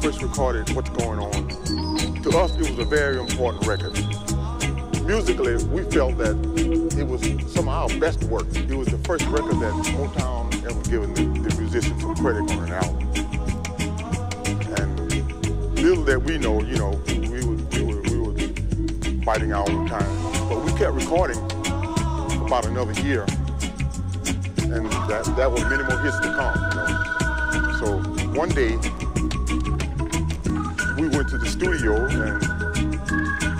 first recorded What's Going On, to us it was a very important record. Musically, we felt that it was some of our best work. It was the first record that Motown ever given the musicians some credit on an album. And little that we know, we were biding our own time. But we kept recording for about another year, and that was many more hits to come. So one day we went to the studio and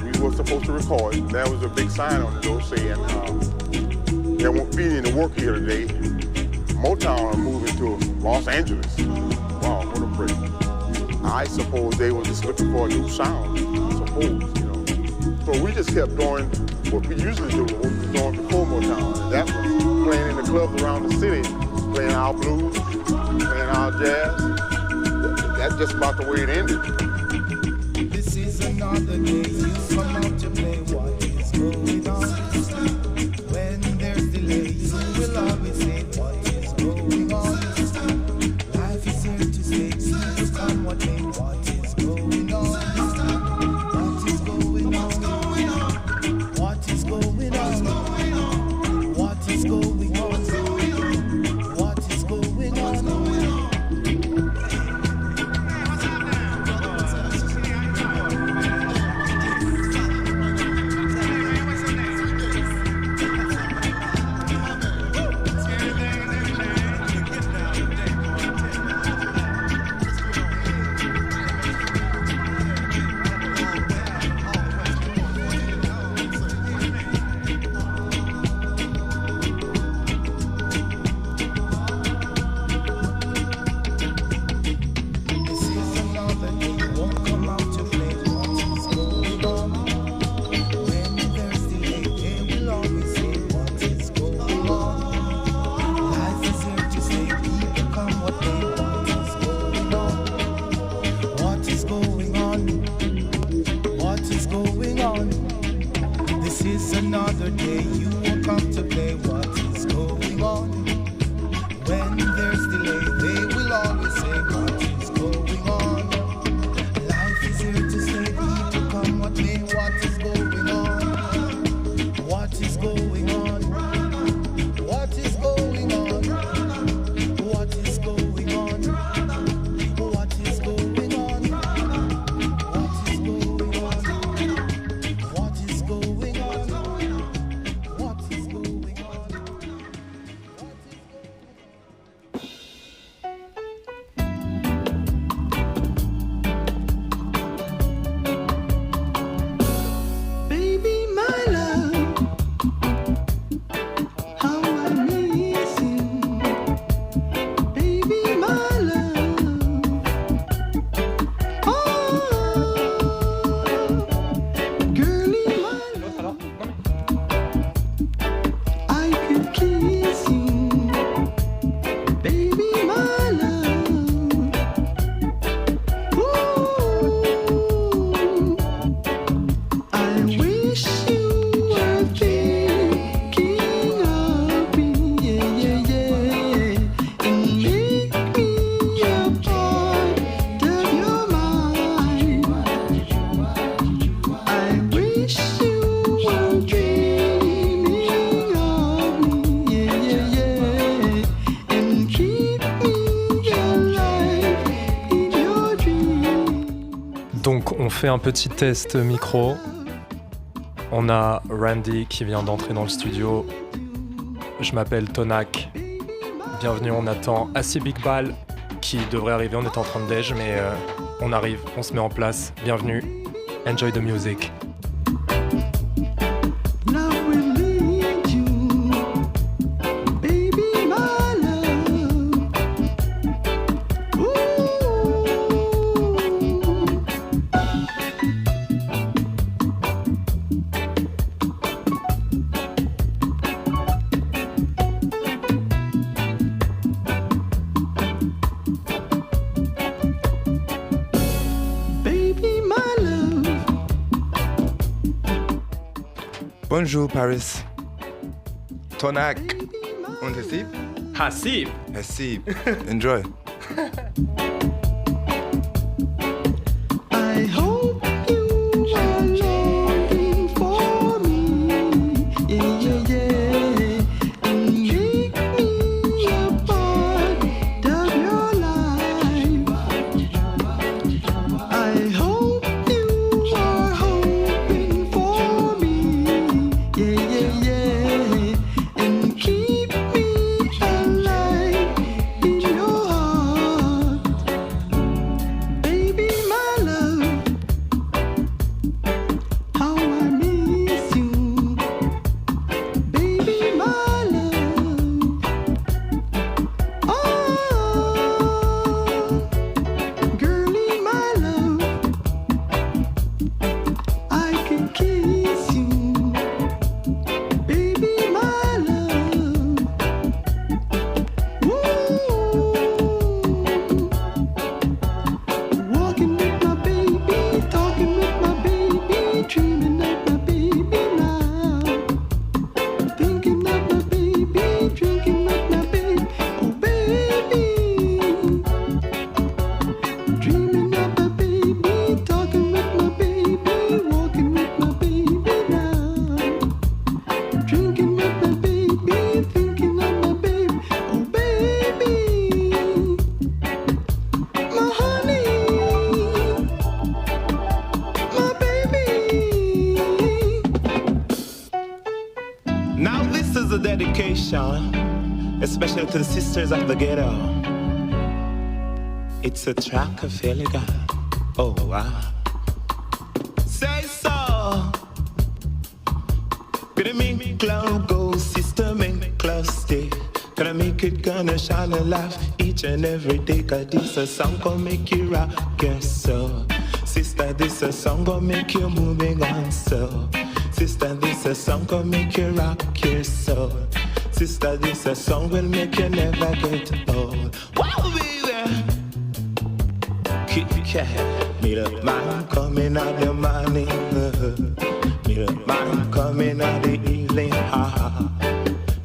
we were supposed to record. There was a big sign on the door saying there won't be any work here today. Motown are moving to Los Angeles. Wow, what a break. I suppose they were just looking for a new sound, So we just kept doing what we usually do, what we were doing before Motown. And that was playing in the clubs around the city, playing our blues, playing our jazz. That's just about the way it ended. This is another day you come out to play. What is going on? When there's delay, you will always say what is going on. Life is here to stay. You come what may. What is going on? What is going on? What is going on? What is going on? What is going on? Donc on fait un petit test micro. On a Randy qui vient d'entrer dans le studio. Je m'appelle TONAK. Bienvenue, on attend Haseeb Iqbal qui devrait arriver, on est en train de déj, mais on arrive, on se met en place. Bienvenue, enjoy the music. Bonjour Paris. TONAK und Haseeb. Haseeb. Haseeb. Enjoy. dedication, especially to the sisters of the ghetto. It's a track of Feliga. Oh, wow. Say so. Gonna make cloud go, sister, make cloud stay. Gonna make it, gonna shine and laugh each and every day. Cause this a song gonna make you rock your soul. Sister, this a song gonna make you moving on so. Sister, this a song gonna make you rock your soul. Sister, this a song will make you never get old. Wow, baby! Me the man coming out the morning. Me the man coming out the evening.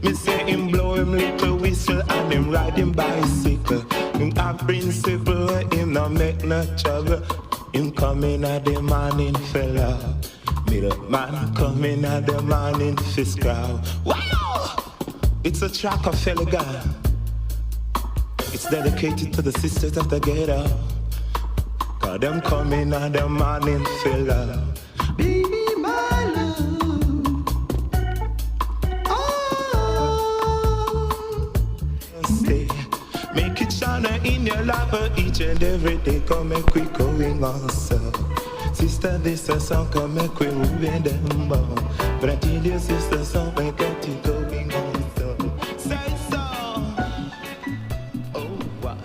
Me say him blow him little whistle and him ride him bicycle. Him have principle, him no make no trouble. Him coming out the morning, fella. Me the man coming out the morning, fiscal. Wow! It's a track of fella guy. It's dedicated to the sisters of the ghetto. Cause them coming out the morning, fella. Be my love. Oh. Stay. Make it shine in your life each and every day. Come make we going on so. Sister, this a song, come make we moving them on. But I tell you, sister, song, we got you going on so. Say so. Oh, wow.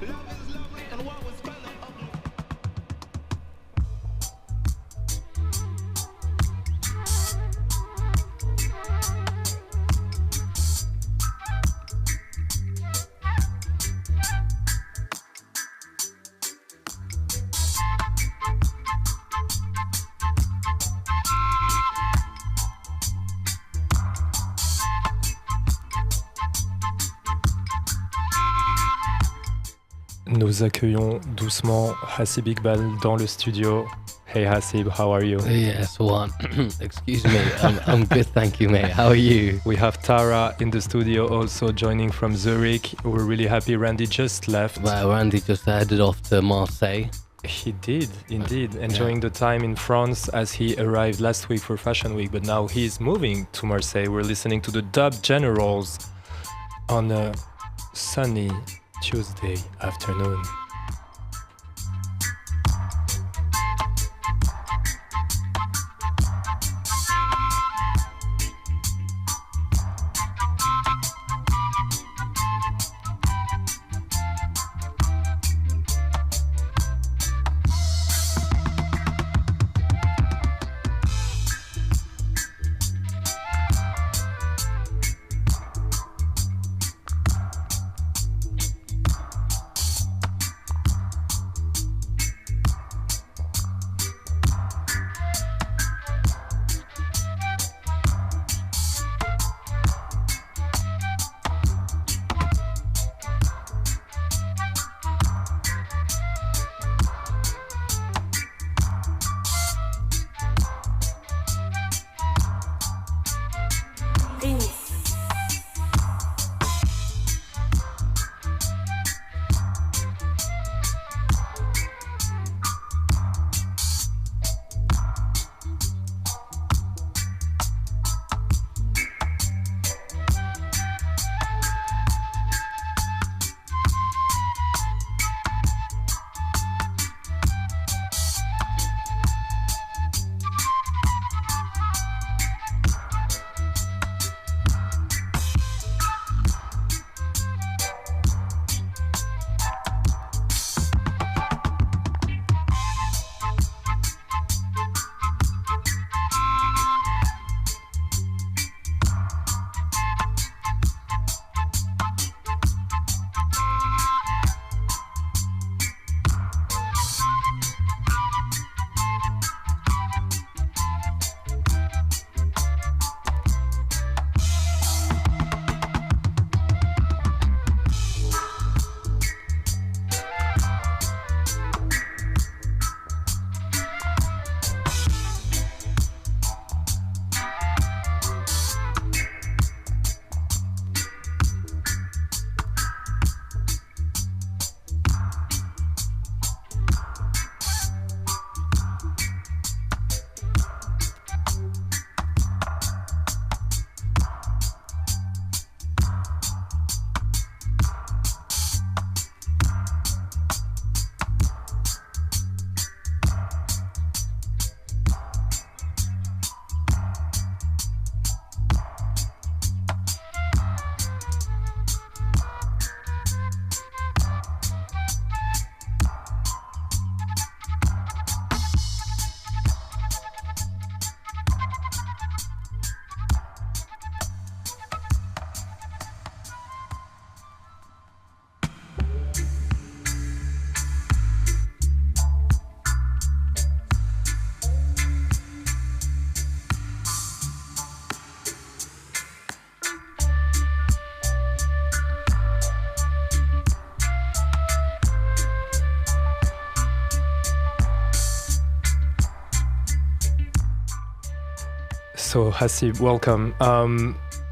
Love is lovely and what was kind of ugly. Nous accueillons doucement Haseeb Iqbal dans le studio. Hey Haseeb, how are you? Yes, one. Excuse me. I'm good, thank you, mate. How are you? We have Tara in the studio also joining from Zurich. We're really happy Randy just left. Well, Randy just headed off to Marseille. He did, indeed, enjoying the time in France as he arrived last week for Fashion Week, but now he's moving to Marseille. We're listening to the Dub Generals on a sunny Tuesday afternoon. So Haseeb, welcome.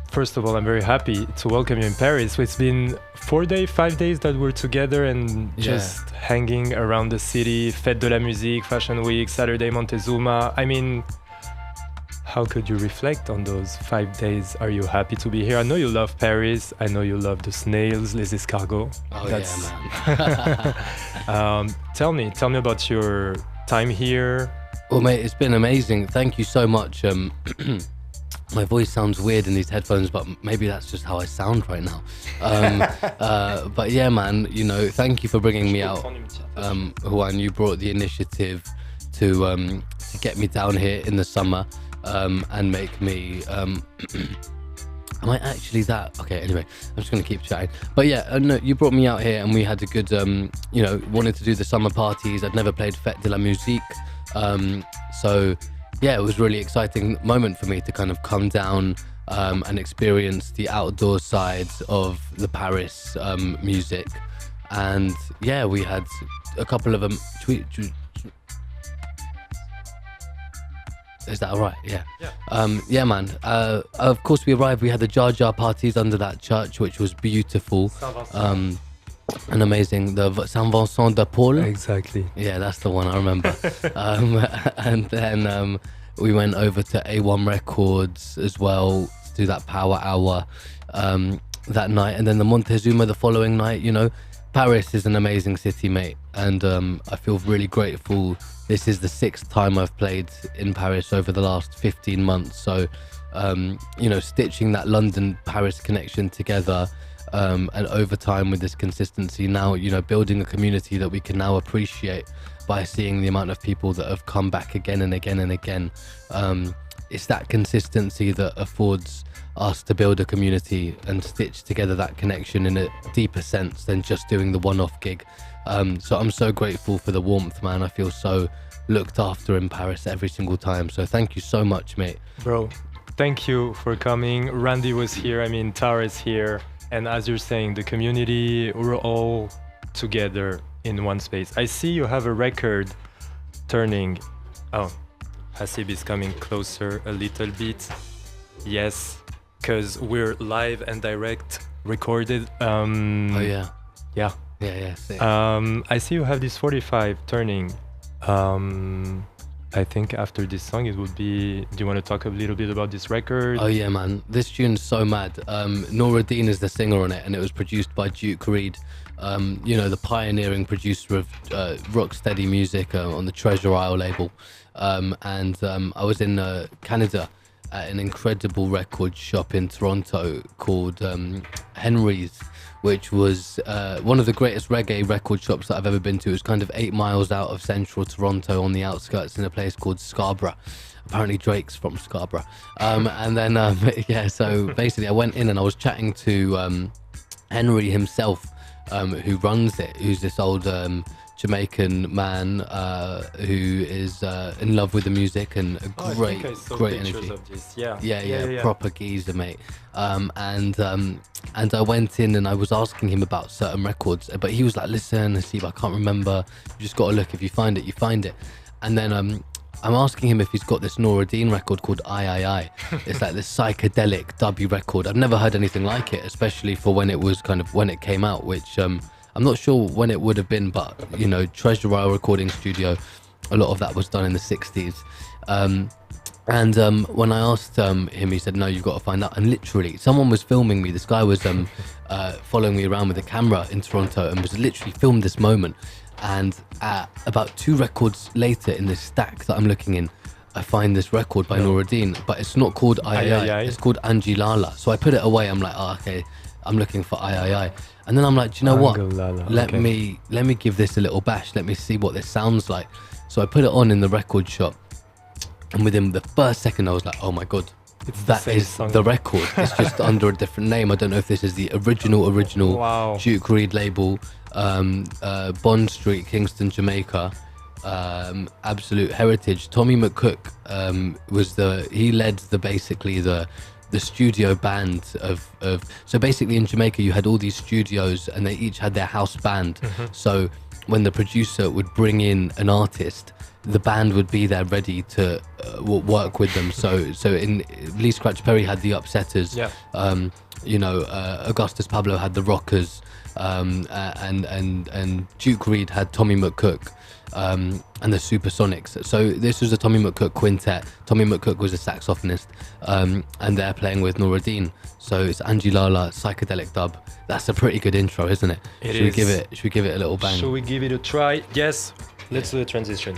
First of all, I'm very happy to welcome you in Paris. So it's been 5 days that we're together and just hanging around the city. Fête de la musique, Fashion Week, Saturday Montezuma. I mean, how could you reflect on those 5 days? Are you happy to be here? I know you love Paris. I know you love the snails, les escargots. Oh yeah, man. Tell me about your time here. Well, mate, it's been amazing. Thank you so much. My voice sounds weird in these headphones, but maybe that's just how I sound right now. But yeah, man, you know, thank you for bringing me out. Juan, you brought the initiative to get me down here in the summer and make me... Am I actually that? Okay, anyway, I'm just going to keep chatting. But yeah, no, you brought me out here and we had a good, you know, wanted to do the summer parties. I'd never played Fête de la musique. So yeah, it was a really exciting moment for me to kind of come down and experience the outdoor sides of the Paris music. And yeah, we had a couple of them. Is that all right? Yeah. Yeah, man. Of course, we arrived. We had the Jar Jar parties under that church, which was beautiful. And amazing. The Saint Vincent de Paul. Exactly. Yeah, that's the one I remember. And then we went over to A1 Records as well to do that power hour that night. And then the Montezuma the following night. You know, Paris is an amazing city, mate. And I feel really grateful. This is the 6th time I've played in Paris over the last 15 months. So, you know, stitching that London-Paris connection together and over time with this consistency now, you know, building a community that we can now appreciate by seeing the amount of people that have come back again and again and again. It's that consistency that affords us to build a community and stitch together that connection in a deeper sense than just doing the one-off gig. So I'm so grateful for the warmth, man. I feel so looked after in Paris every single time. So thank you so much, mate. Bro, thank you for coming. Randy was here. I mean, Tara is here. And as you're saying, the community, we're all together in one space. I see you have a record turning. Oh, Haseeb is coming closer a little bit. Yes, because we're live and direct recorded. Oh, yeah. Yeah. Yeah. I see you have this 45 turning. I think after this song it would be, do you want to talk a little bit about this record? Oh yeah, man, this tune's so mad. Nora Dean is the singer on it and it was produced by Duke Reid, you know, the pioneering producer of rocksteady music on the Treasure Isle label. And I was in Canada at an incredible record shop in Toronto called Henry's, which was one of the greatest reggae record shops that I've ever been to. It was kind of 8 miles out of central Toronto on the outskirts in a place called Scarborough. Apparently Drake's from Scarborough. And then, yeah, so basically I went in and I was chatting to Henry himself, who runs it, who's this old Jamaican man who is in love with the music and a great energy. Of this. Yeah. Yeah, proper geezer, mate. And I went in and I was asking him about certain records, but he was like, listen, Haseeb, I can't remember. You just got to look. If you find it, you find it. And then I'm asking him if he's got this Nora Dean record called I. It's like this psychedelic dubby record. I've never heard anything like it, especially for when it was when it came out, which I'm not sure when it would have been, but, you know, Treasure Isle recording studio, a lot of that was done in the 60s. And when I asked him, he said, no, you've got to find out. And literally, someone was filming me. This guy was following me around with a camera in Toronto and was literally filmed this moment. And about 2 records later in this stack that I'm looking in, I find this record by Nora Dean, but it's not called I. It's called Angie Lala. So I put it away. I'm like, oh, okay, I'm looking for I. And then I'm like, do you know what? Let me give this a little bash. Let me see what this sounds like. So I put it on in the record shop. And within the first second, I was like, oh my God, that is the record. It's just under a different name. I don't know if this is the original wow. Duke Reid label, Bond Street, Kingston, Jamaica, absolute heritage. Tommy McCook he led the studio band of so basically in Jamaica you had all these studios and they each had their house band. So when the producer would bring in an artist, the band would be there ready to work with them. So in Lee Scratch Perry had the Upsetters. Yeah. Augustus Pablo had the Rockers, and Duke Reed had Tommy McCook, and the Supersonics. So this was a Tommy McCook quintet. Tommy McCook was a saxophonist, and they're playing with Nuruddin. So it's Angie Lala, psychedelic dub. That's a pretty good intro, isn't it? Should we give it a little bang? Should we give it a try? Yes. Let's do the transition.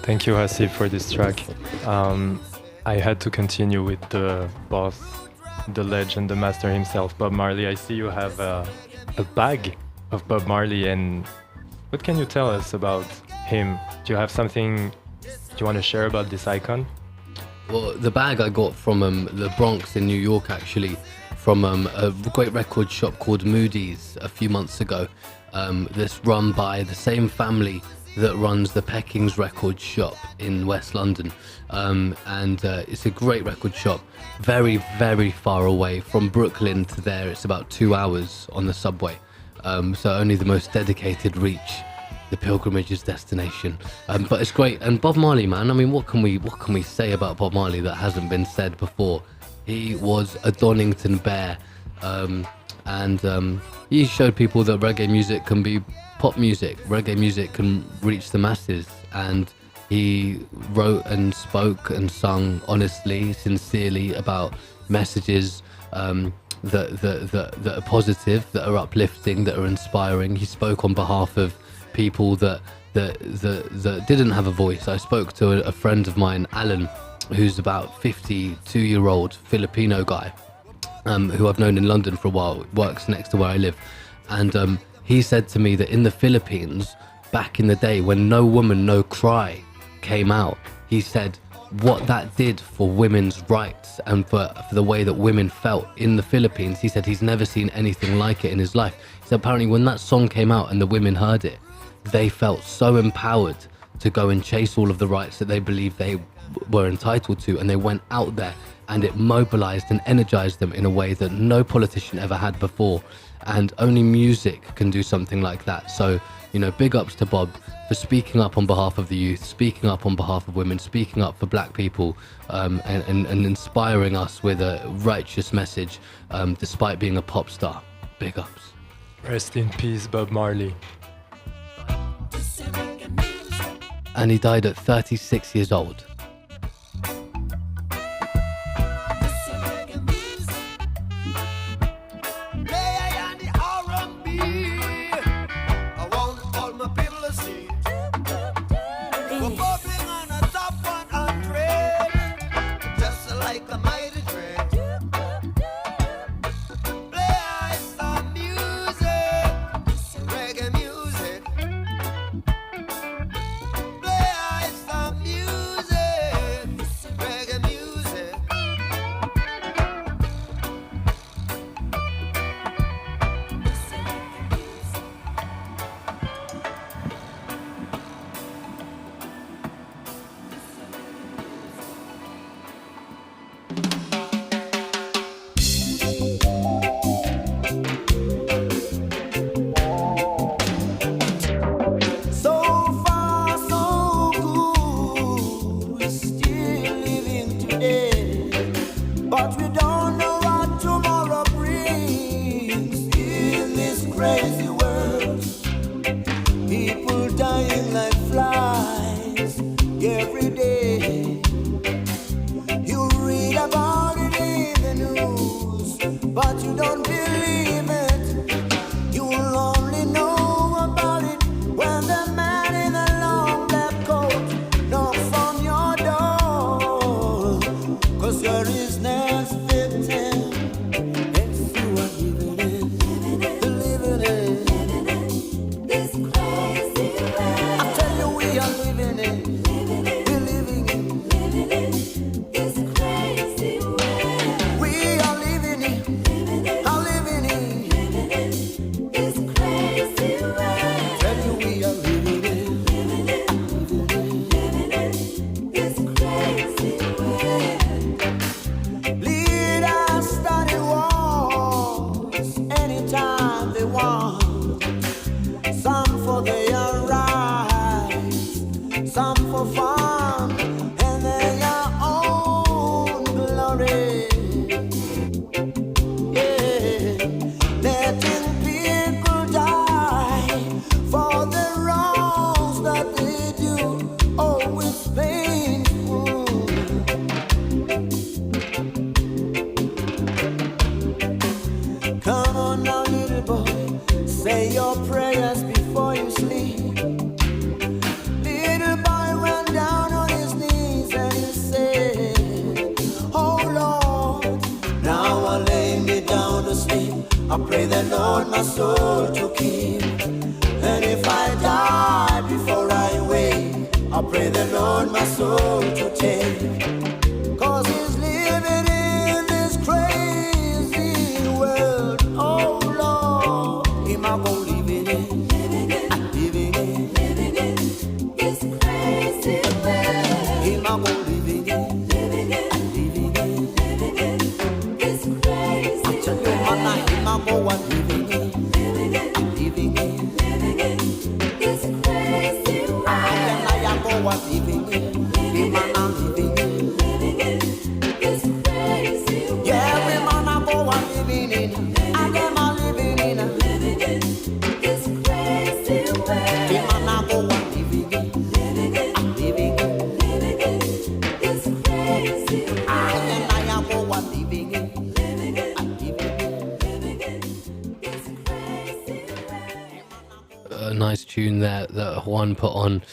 Thank you, Haseeb, for this track. I had to continue with the boss, the legend, the master himself, Bob Marley. I see you have a bag of Bob Marley, and what can you tell us about him? Do you have something you want to share about this icon? Well, the bag I got from the Bronx in New York, actually, from a great record shop called Moody's a few months ago. This run by the same family that runs the Peckings record shop in West London. And it's a great record shop, very, very far away from Brooklyn to there. It's about 2 hours on the subway. So only the most dedicated reach the pilgrimage's destination. But it's great. And Bob Marley, man, I mean, what can we say about Bob Marley that hasn't been said before? He was a Donington Bear. and he showed people that reggae music can be pop music. Reggae music can reach the masses, and he wrote and spoke and sung honestly, sincerely about messages that are positive, that are uplifting, that are inspiring. He spoke on behalf of people that didn't have a voice. I spoke to a friend of mine, Allen, who's about 52-year-old Filipino guy, who I've known in London for a while, works next to where I live. And he said to me that in the Philippines, back in the day when No Woman, No Cry came out, he said what that did for women's rights and for the way that women felt in the Philippines. He said he's never seen anything like it in his life. So apparently when that song came out and the women heard it, they felt so empowered to go and chase all of the rights that they believed they were entitled to, and they went out there, and it mobilized and energized them in a way that no politician ever had before. And only music can do something like that. So, you know, big ups to Bob for speaking up on behalf of the youth, speaking up on behalf of women, speaking up for black people, and inspiring us with a righteous message, despite being a pop star. Big ups. Rest in peace, Bob Marley. And he died at 36 years old. Yeah, we man a go and living in. I them a nice tune there that Juan put on.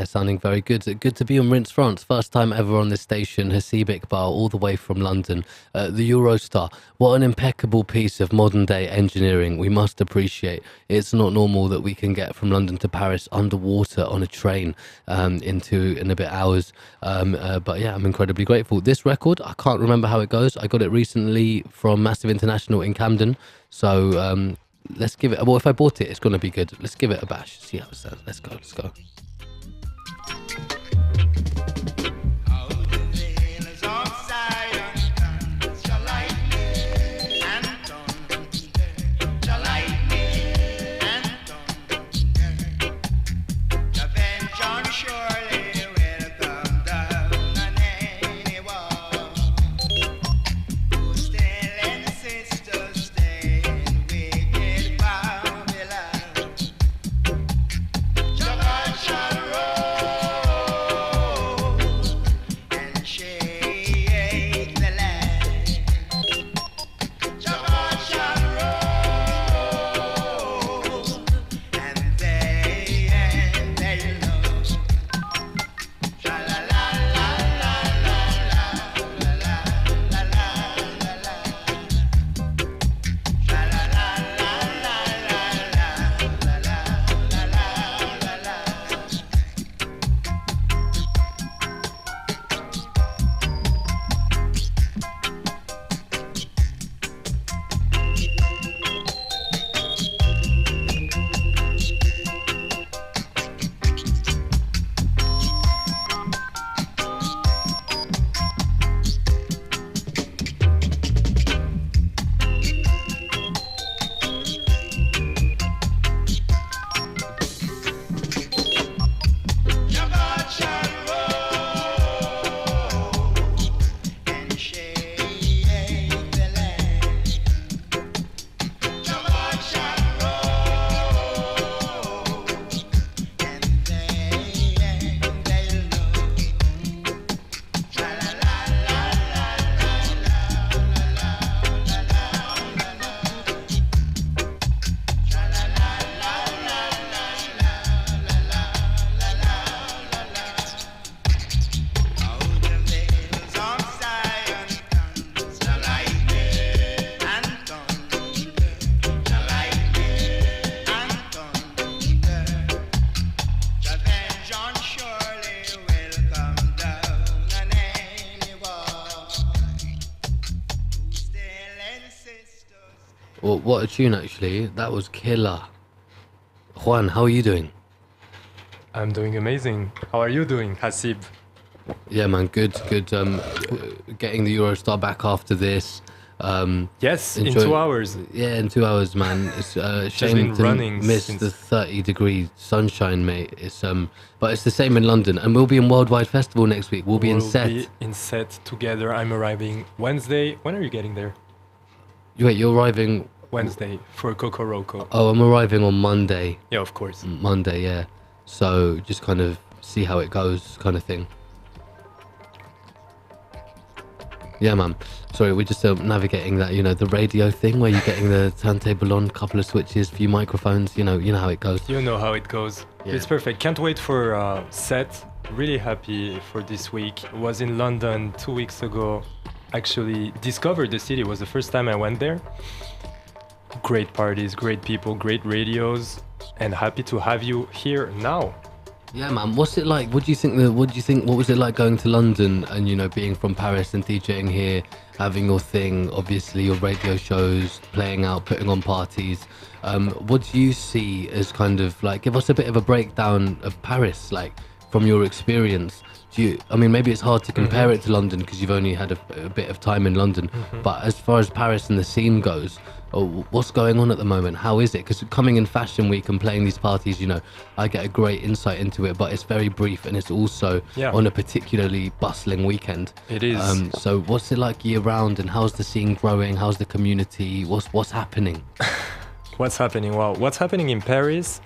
Sounding very good. Good to be on Rinse France. First time ever on this station. Haseeb Iqbal, all the way from London. The Eurostar. What an impeccable piece of modern day engineering. We must appreciate. It's not normal that we can get from London to Paris underwater on a train in a bit hours. But yeah, I'm incredibly grateful. This record, I can't remember how it goes. I got it recently from Massive International in Camden. So let's give it. Well, if I bought it, it's going to be good. Let's give it a bash. See how it sounds. Let's go. Well, what a tune, actually. That was killer. Juan, how are you doing? I'm doing amazing. How are you doing, Haseeb? Yeah, man, good. Getting the Eurostar back after this. Yes, in 2 hours. Yeah, in 2 hours, man. It's shame to miss the 30-degree sunshine, mate. But it's the same in London, and we'll be in Worldwide Festival next week. We'll be in Set. We'll be in Set together. I'm arriving Wednesday. When are you getting there? Wait, you're arriving Wednesday for Kokoroko. Oh, I'm arriving on Monday. Yeah, of course. Monday, yeah. So just kind of see how it goes, kind of thing. Yeah, man. Sorry, we're just navigating that, the radio thing where you're getting the turntable on, couple of switches, few microphones, you know how it goes. You know how it goes. Yeah. It's perfect. Can't wait for Set. Really happy for this week. Was in London 2 weeks ago. Actually discovered the city. It was the first time I went there. Great parties, great people, great radios, and happy to have you here now. Yeah, man. What's it like? What was it like going to London and, being from Paris and DJing here, having your thing, obviously your radio shows, playing out, putting on parties. What do you see as kind of like, give us a bit of a breakdown of Paris, like from your experience. Maybe it's hard to compare it to London because you've only had a bit of time in London, but as far as Paris and the scene goes, what's going on at the moment? How is it? Because coming in Fashion Week and playing these parties, I get a great insight into it, but it's very brief and it's also on a particularly bustling weekend. It is. So what's it like year round, and how's the scene growing? How's the community? What's happening? What's happening? Well, what's happening in Paris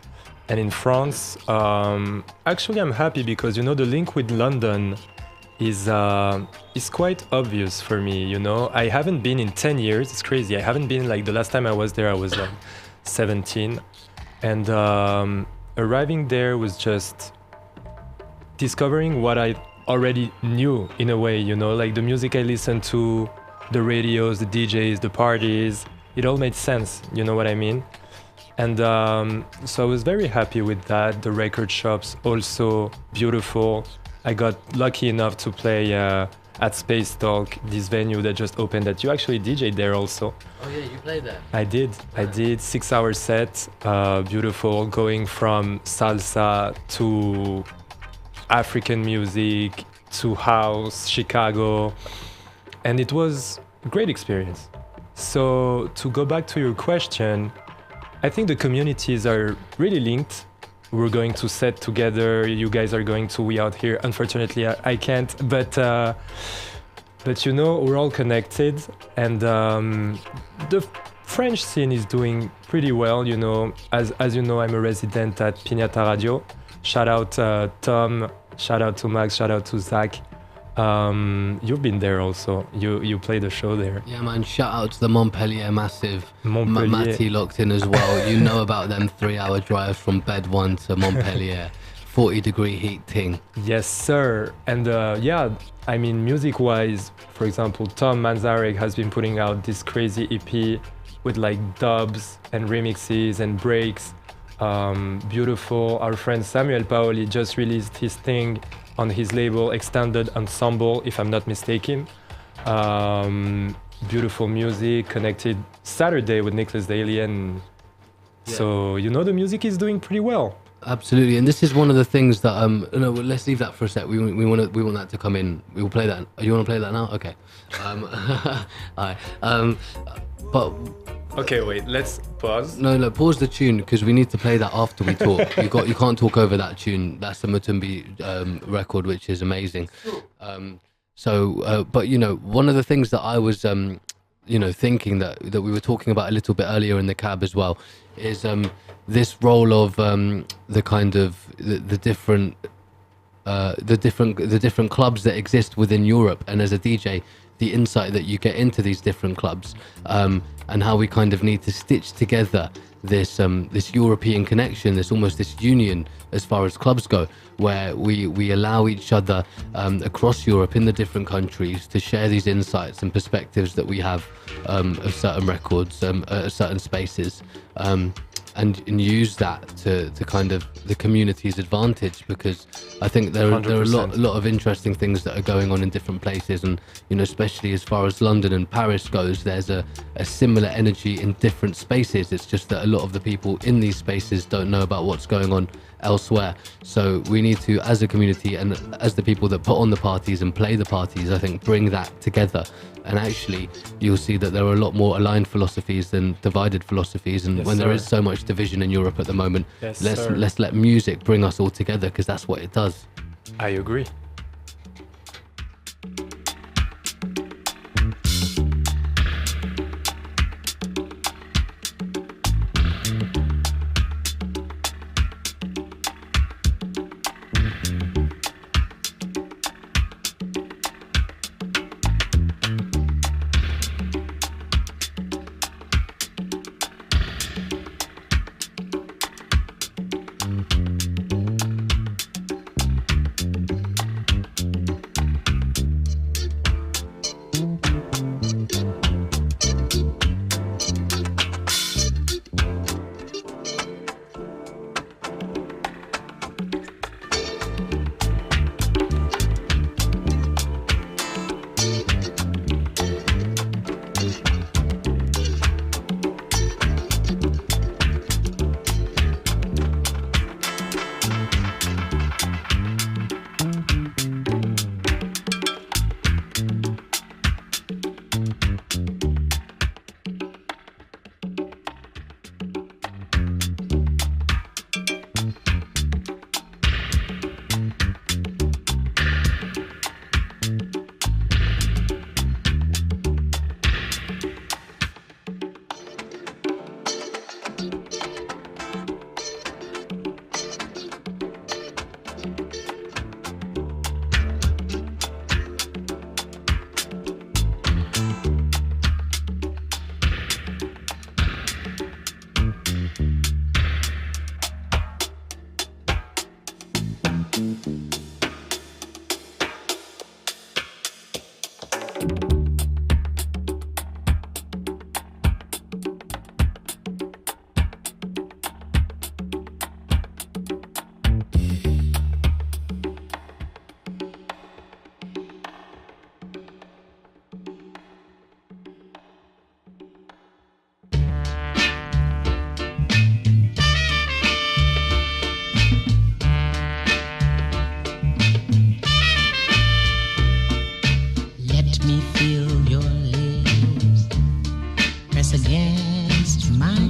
and in France? Actually, I'm happy because, the link with London is quite obvious for me, I haven't been in 10 years. It's crazy. I haven't been, the last time I was there, I was 17. And arriving there was just discovering what I already knew in a way, like the music I listened to, the radios, the DJs, the parties, it all made sense, you know what I mean? And so I was very happy with that. The record shops also beautiful. I got lucky enough to play at Space Talk, this venue that just opened that you actually DJ'd there also. Oh yeah, you played there? I did 6-hour set, beautiful, going from salsa to African music to house, Chicago, and it was a great experience. So to go back to your question, I think the communities are really linked. We're going to set together, you guys are going to, we out here, unfortunately I can't, but we're all connected, and the French scene is doing pretty well, as you know, I'm a resident at Piñata Radio. Shout out Tom, shout out to Max, shout out to Zach. You've been there also. You played a show there. Yeah, man. Shout out to the Montpellier Massive. Montpellier. Matty locked in as well. You know about them 3-hour drives from Bed 1 to Montpellier. 40-degree heat thing. Yes, sir. And music-wise, for example, Tom Manzarek has been putting out this crazy EP with like dubs and remixes and breaks. Beautiful. Our friend Samuel Paoli just released his thing on his label Extended Ensemble, if I'm not mistaken. Beautiful music, connected Saturday with Nicholas Daly, and so the music is doing pretty well. Absolutely, and this is one of the things that no, let's leave that for a sec. We want that to come in. We will play that. You want to play that now? Okay. Alright. But okay, wait. Let's pause. No, pause the tune because we need to play that after we talk. You can't talk over that tune. That's the Mutumbi record, which is amazing. But one of the things that I was thinking that we were talking about a little bit earlier in the cab as well is this role of the kind of the different clubs that exist within Europe, and as a DJ, the insight that you get into these different clubs, and how we kind of need to stitch together this European connection, this union as far as clubs go, where we allow each other across Europe in the different countries to share these insights and perspectives that we have of certain records, certain spaces, and use that to kind of the community's advantage, because I think there are a lot of interesting things that are going on in different places, and especially as far as London and Paris goes, there's a similar energy in different spaces. It's just that a lot of the people in these spaces don't know about what's going on elsewhere. So we need to, as a community and as the people that put on the parties and play the parties, I think bring that together. And actually you'll see that there are a lot more aligned philosophies than divided philosophies, and when there is so much division in Europe at the moment, let's let music bring us all together, because that's what it does. I agree.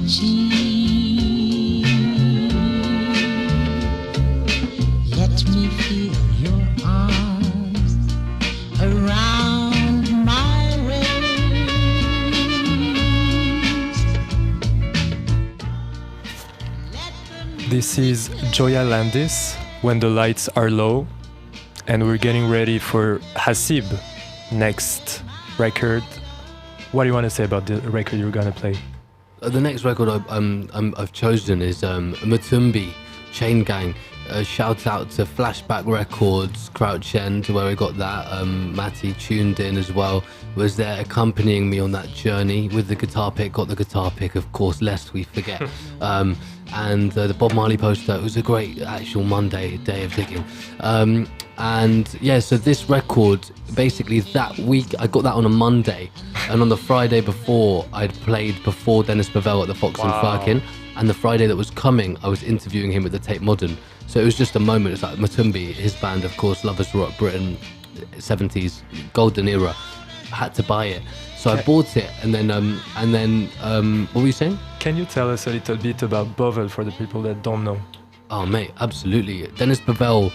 cheek. Let me feel your arms around my waist. This is Joya Landis, When the Lights Are Low, and we're getting ready for Haseeb next record. What do you want to say about the record you're gonna play? The next record I've chosen is Montezuma, Chain Gang. Shout out to Flashback Records, Crouch End, where I got that. Matty tuned in as well, was there accompanying me on that journey with the guitar pick. Got the guitar pick, of course, lest we forget. And the Bob Marley poster. It was a great actual Monday day of digging. And yeah, so this record, basically that week, I got that on a Monday, and on the Friday before, I'd played before Dennis Bavell at the Fox and Firkin, and the Friday that was coming, I was interviewing him at the Tate Modern. So it was just a moment. It's like Montezuma, his band, of course, Lovers Rock Britain, 70s, golden era. I had to buy it. So I bought it, and then what were you saying? Can you tell us a little bit about Bovel for the people that don't know? Oh mate, absolutely. Dennis Bavell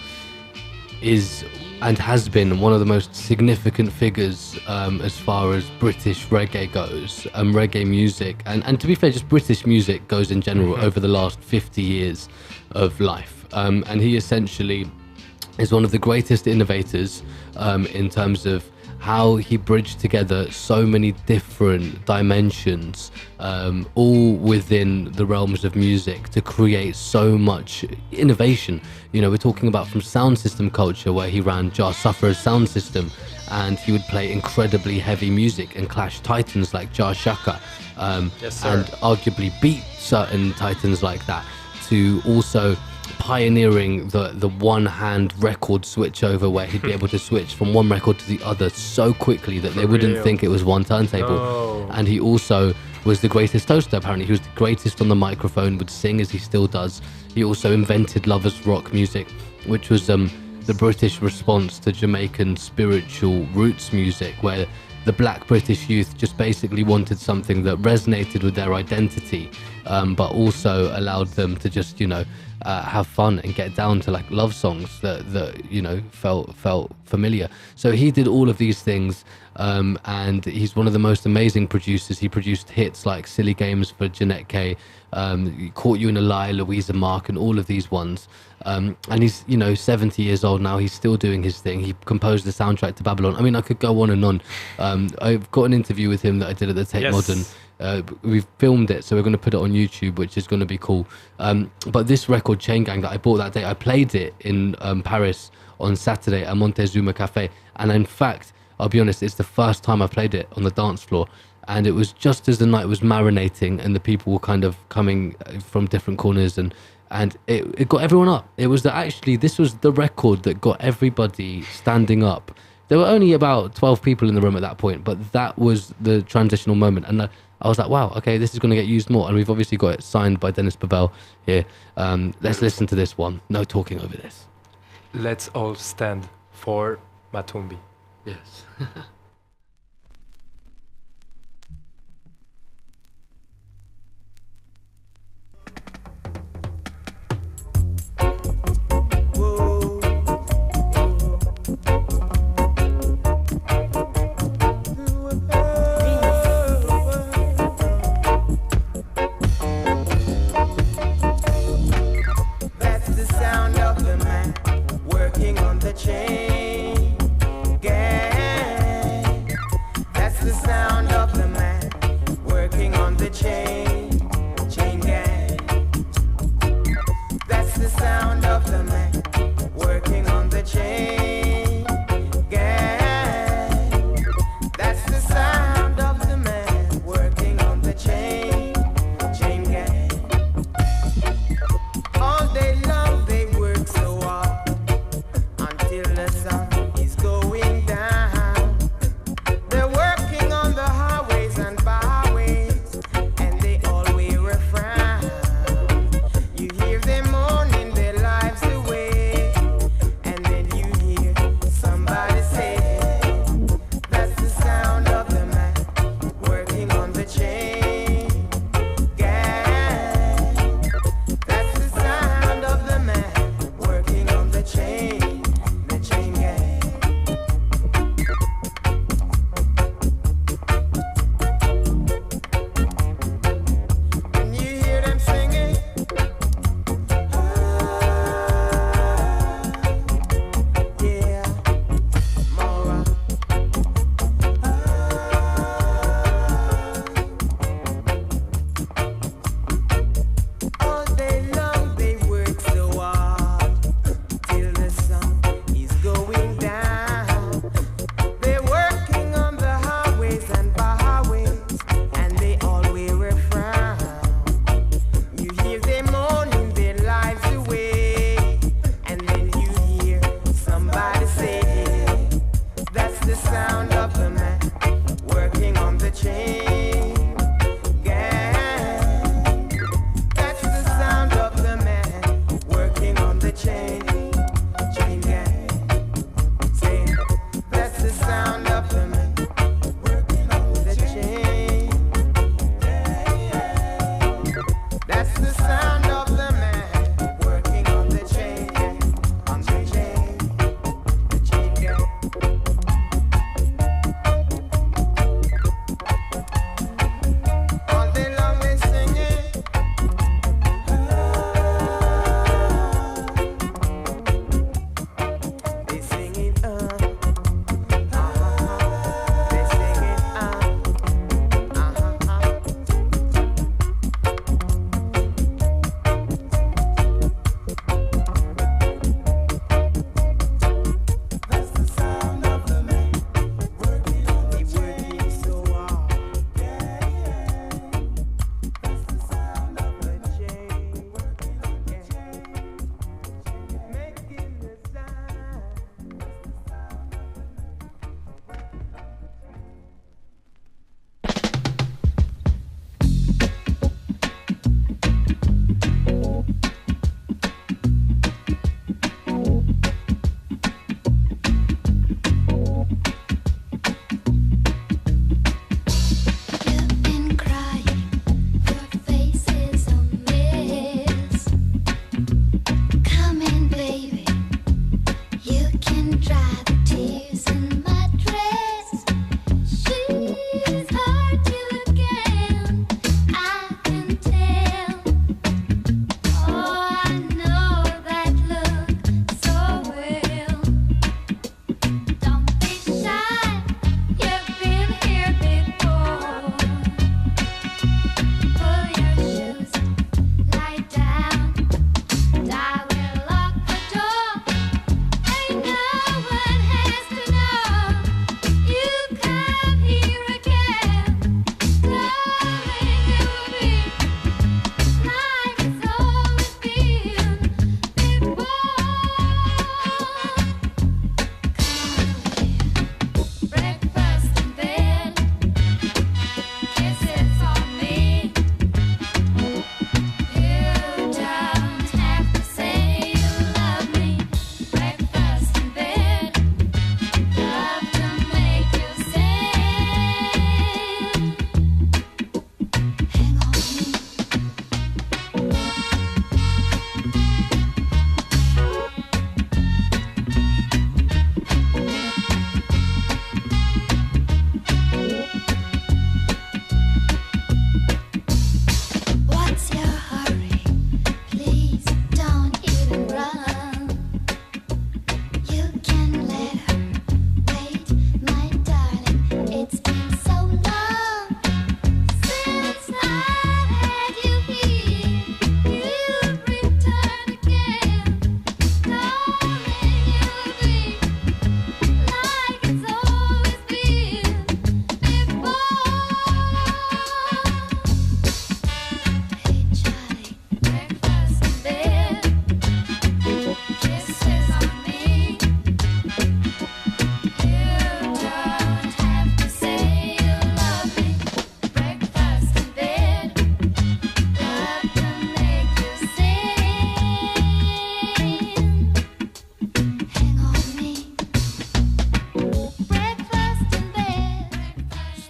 is and has been one of the most significant figures as far as British reggae goes, reggae music, and to be fair, just British music goes in general over the last 50 years of life. And he essentially is one of the greatest innovators in terms of how he bridged together so many different dimensions, all within the realms of music to create so much innovation. You know, we're talking about from sound system culture, where he ran Jar Sufferer's sound system, and he would play incredibly heavy music and clash titans like Jar Shaka, Yes, sir. and arguably beat certain titans like that, to also pioneering the one-hand record switch over, where he'd be able to switch from one record to the other so quickly that they wouldn't think it was one turntable. No. And he also was the greatest toaster, apparently. He was the greatest on the microphone, would sing as he still does. He also invented lovers rock music, which was the British response to Jamaican spiritual roots music, where the black British youth just basically wanted something that resonated with their identity, but also allowed them to just, you know, have fun and get down to like love songs that you know felt familiar. So he did all of these things, and he's one of the most amazing producers. He produced hits like Silly Games for Jeanette Kay, Caught You in a Lie, Louisa Mark, and all of these ones. And he's, you know, 70 years old now. He's still doing his thing. He composed the soundtrack to Babylon. I mean, I could go on and on. I've got an interview with him that I did at the Tate Modern. We've filmed it, so we're going to put it on YouTube, which is going to be cool. But this record, Chain Gang, that I bought that day, I played it in Paris on Saturday at Montezuma Cafe. And in fact, I'll be honest, it's the first time I played it on the dance floor. And it was just as the night was marinating and the people were kind of coming from different corners, and it got everyone up. This was the record that got everybody standing up. There were only about 12 people in the room at that point, but that was the transitional moment. And I was like, wow, okay, this is going to get used more. And we've obviously got it signed by Dennis Bavell here. Let's listen to this one. No talking over this. Let's all stand for Matumbi. Yes. Chain gang.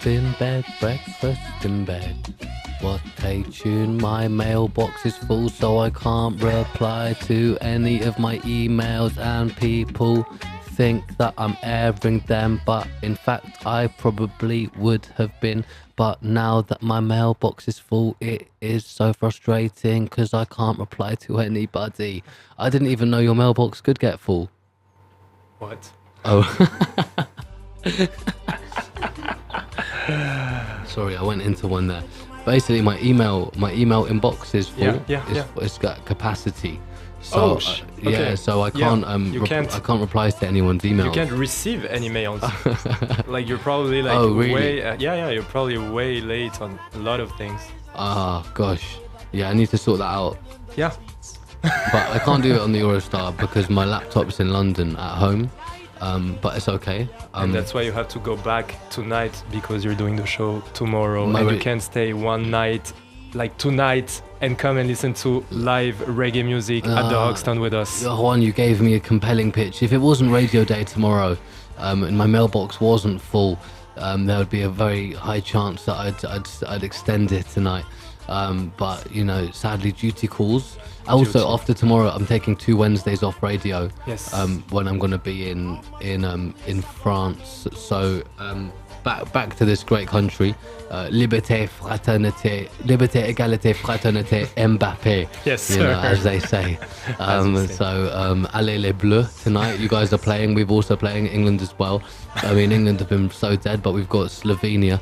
in bed, breakfast in bed. What a tune, my mailbox is full, so I can't reply to any of my emails, and people think that I'm airing them, but in fact I probably would have been. But now that my mailbox is full, it is so frustrating because I can't reply to anybody. I didn't even know your mailbox could get full. What? Oh. Sorry, I went into one there. Basically, my email inbox is full. It's got capacity. So okay. So I can't I can't reply to anyone's emails. You can't receive any mails. Like you're probably like really? way you're probably way late on a lot of things. Ah, gosh. Yeah, I need to sort that out. Yeah. But I can't do it on the Eurostar because my laptop's in London at home. But it's okay. And that's why you have to go back tonight because you're doing the show tomorrow, and you can't stay one night, like tonight, and come and listen to live reggae music at the Hoxton with us. Juan, you gave me a compelling pitch. If it wasn't Radio Day tomorrow, and my mailbox wasn't full, there would be a very high chance that I'd extend it tonight. But you know, sadly, duty calls. Also, after tomorrow, I'm taking 2 Wednesdays off radio. Yes. When I'm going to be in France. So back to this great country. Liberté, fraternité, liberté, égalité, fraternité, Mbappé. Yes, you sir. know, as they say. Allez les Bleus tonight. You guys are playing. We've also playing England as well. I mean, England have been so dead, but we've got Slovenia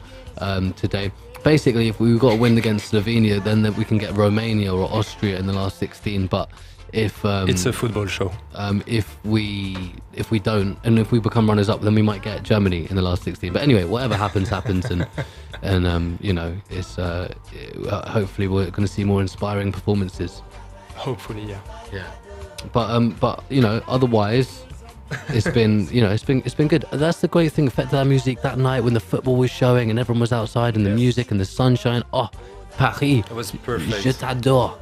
today. Basically, if we've got to win against Slovenia, then we can get Romania or Austria in the last 16. But if it's a football show. If we don't, and if we become runners up, then we might get Germany in the last 16. But anyway, whatever happens, and you know, it's hopefully we're going to see more inspiring performances. Hopefully, yeah. Yeah. But you know, otherwise. It's been good. That's the great thing. Fête de la musique that night when the football was showing and everyone was outside and the music and the sunshine. Oh, Paris. It was perfect. Je t'adore.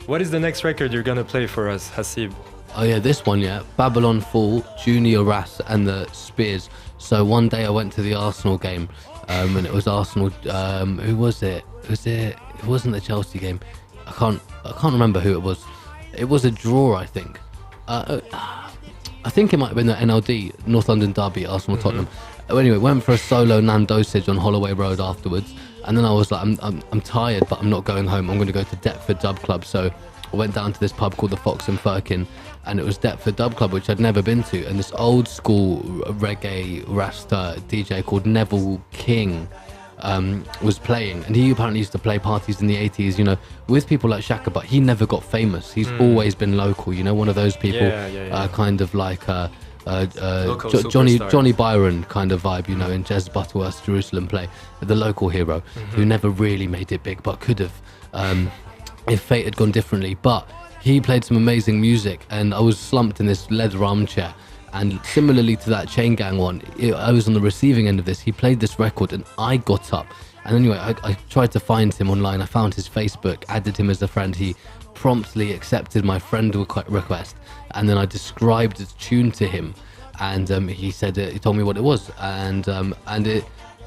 What is the next record you're gonna play for us, Haseeb? Oh yeah, this one, yeah. Babylon Fall, Junior Ras and the Spears. So one day I went to the Arsenal game, and it was Arsenal. Who was it? It wasn't the Chelsea game. I can't remember who it was. It was a draw, I think. I think it might have been the NLD, North London Derby, Arsenal Tottenham. Anyway, went for a solo Nandosage on Holloway Road afterwards, and then I was like, I'm tired, but I'm not going home. I'm going to go to Deptford Dub Club. So I went down to this pub called the Fox and Firkin, and it was Deptford Dub Club, which I'd never been to. And this old school reggae Rasta DJ called Neville King was playing, and he apparently used to play parties in the 80s, you know, with people like Shaka, but he never got famous. He's always been local, you know, one of those people, kind of like Johnny Byron kind of vibe, you know, in Jez Butterworth's Jerusalem play, the local hero who never really made it big but could have if fate had gone differently. But he played some amazing music, and I was slumped in this leather armchair. And similarly to that Chain Gang one, I was on the receiving end of this. He played this record and I got up. And anyway, I tried to find him online. I found his Facebook, added him as a friend. He promptly accepted my friend request. And then I described the tune to him. And he said, he told me what it was. And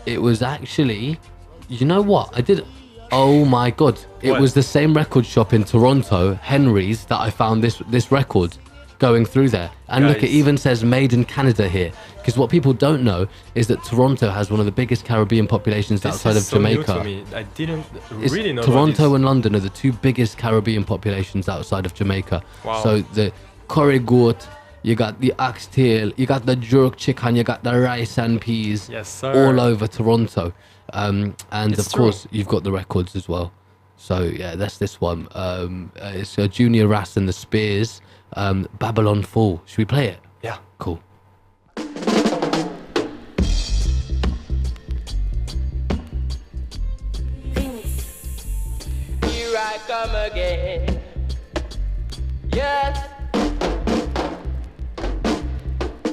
it was actually, you know what? I did. Oh my God. It was the same record shop in Toronto, Henry's, that I found this record. Going through there, and guys, look, it even says made in Canada here, because what people don't know is that Toronto has one of the biggest Caribbean populations outside of Jamaica. New to me. I didn't really know. Toronto and London are the 2 biggest Caribbean populations outside of Jamaica. Wow. So the curry goat, you got the oxtail, you got the jerk chicken, you got the rice and peas. Yes, sir. All over Toronto, and it's of course you've got the records as well. So yeah, that's this one. It's Junior Ras and the Spears. Babylon Fall. Should we play it? Yeah. Cool. Here I come again. Yes.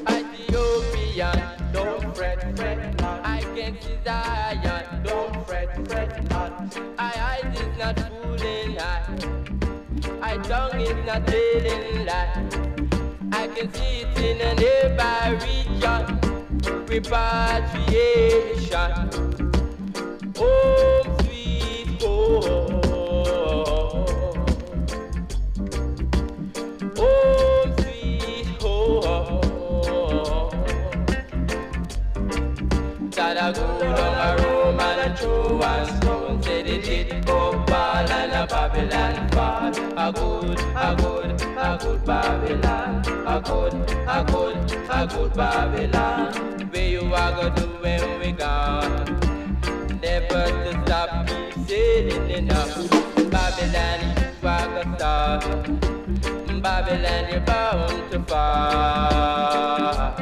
Ethiopian, don't fret, fret not. I can see Zion, don't fret, fret not. I is not fooling I. My tongue is not telling lies. I can see it in a nearby region. repatriation. Home sweet home. Home sweet home. That I go down a Rome and a throw and stone. Say they did go fall and a Babylon fall. A good Babylon. A good Babylon. Where you are gonna do when we gone? Never to stop, keep sailing enough. Babylon, you are gonna stop. Babylon, you're bound to fall.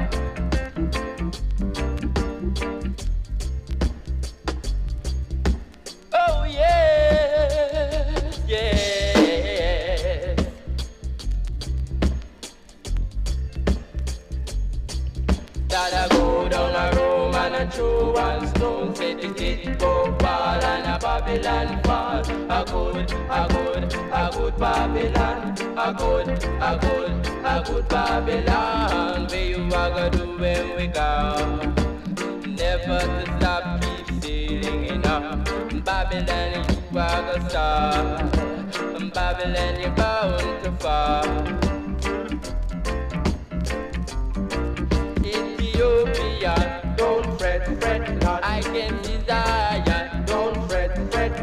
Oh yes, yes. That I go down a Rome and a throw one stone. Say the did go fall and a Babylon fall. A good Babylon. A good Babylon. Where you are gonna do when we go? Never to stop, keep sailing enough. Babylon, you are gonna stop. Babylon, you're bound to fall. Ethiopia, don't fret not. I can desire, don't fret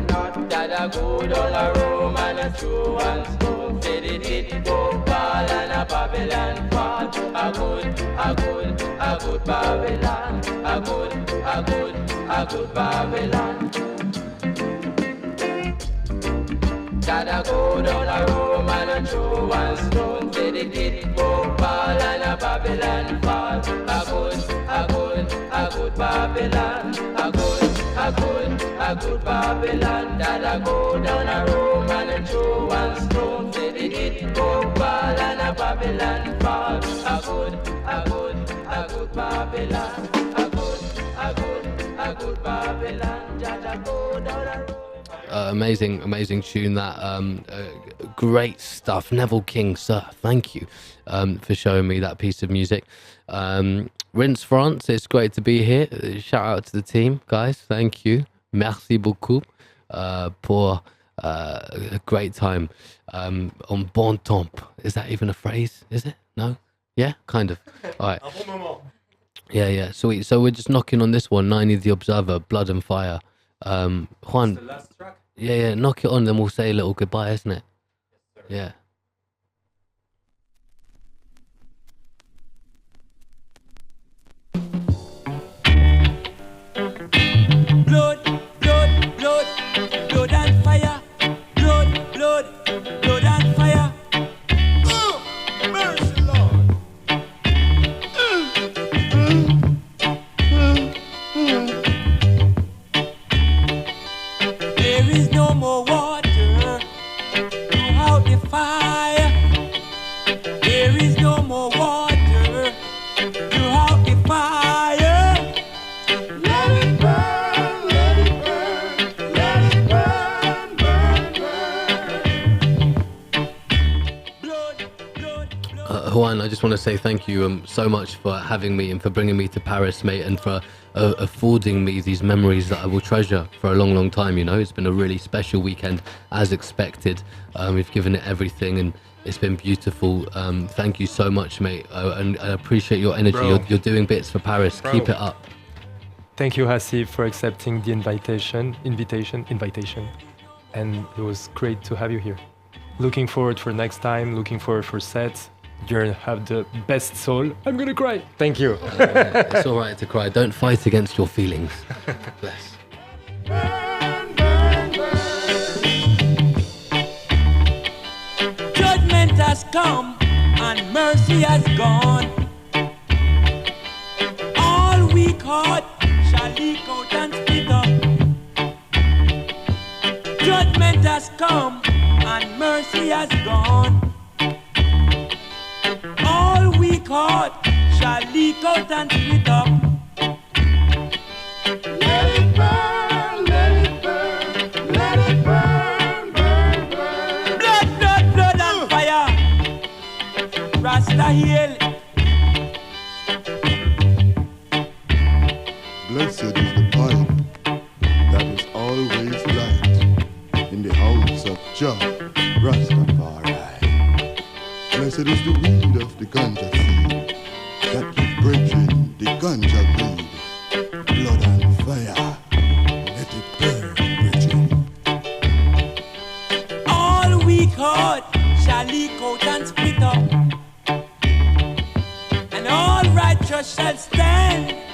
not. That I go down a Rome and a throw and stone. Say they did go fall and a Babylon fall. A good Babylon. A good Babylon. That I go down a Rome and a throw and stone. Say they did go fall and a Babylon fall. A good Babylon. A good Babylon. That I go down a Rome and a throw and stone. Say they did go fall and a Babylon fall. A good Babylon. A good Babylon. That I go down a Rome. Amazing tune that. Great stuff. Neville King, sir, thank you for showing me that piece of music. Rinse France, it's great to be here. Shout out to the team, guys. Thank you. Merci beaucoup pour a great time. En bon temps. Is that even a phrase? Is it? No? Yeah? Kind of. All right. Yeah, sweet. So we're just knocking on this one, 90 The Observer, Blood and Fire. Juan. That's the last track? Yeah, knock it on, then we'll say a little goodbye, isn't it? Yes, yeah. Blood and fire. Blood and fire. Mercy, Lord. There is no more water throughout the fire. There is no more water throughout the fire. Let it burn, let it burn, let it burn, burn, burn. Juan, I just want to say thank you so much for having me and for bringing me to Paris, mate, and for affording me these memories that I will treasure for a long, long time. You know, it's been a really special weekend, as expected. We've given it everything, and it's been beautiful. Thank you so much, mate, and I appreciate your energy. You're doing bits for Paris. Keep it up. Thank you, Haseeb, for accepting the invitation, and it was great to have you here. Looking forward for next time. Looking forward for sets. You have the best soul. I'm gonna cry. Thank you. It's all right to cry. Don't fight against your feelings. Bless. Judgment has come and mercy has gone. All weak heart shall leak out and split up. Judgment has come and mercy has gone. All weak heart shall leak out and split up. Let it burn, let it burn, let it burn, burn, burn. Blood and fire. Rasta heal. in the house of Jah Rastafari. Blessed is the weed of the ganja seed that give brethren the ganja weed. Blood and fire, let it burn, brethren. All weak heart shall leak out and split up, and all righteous shall stand.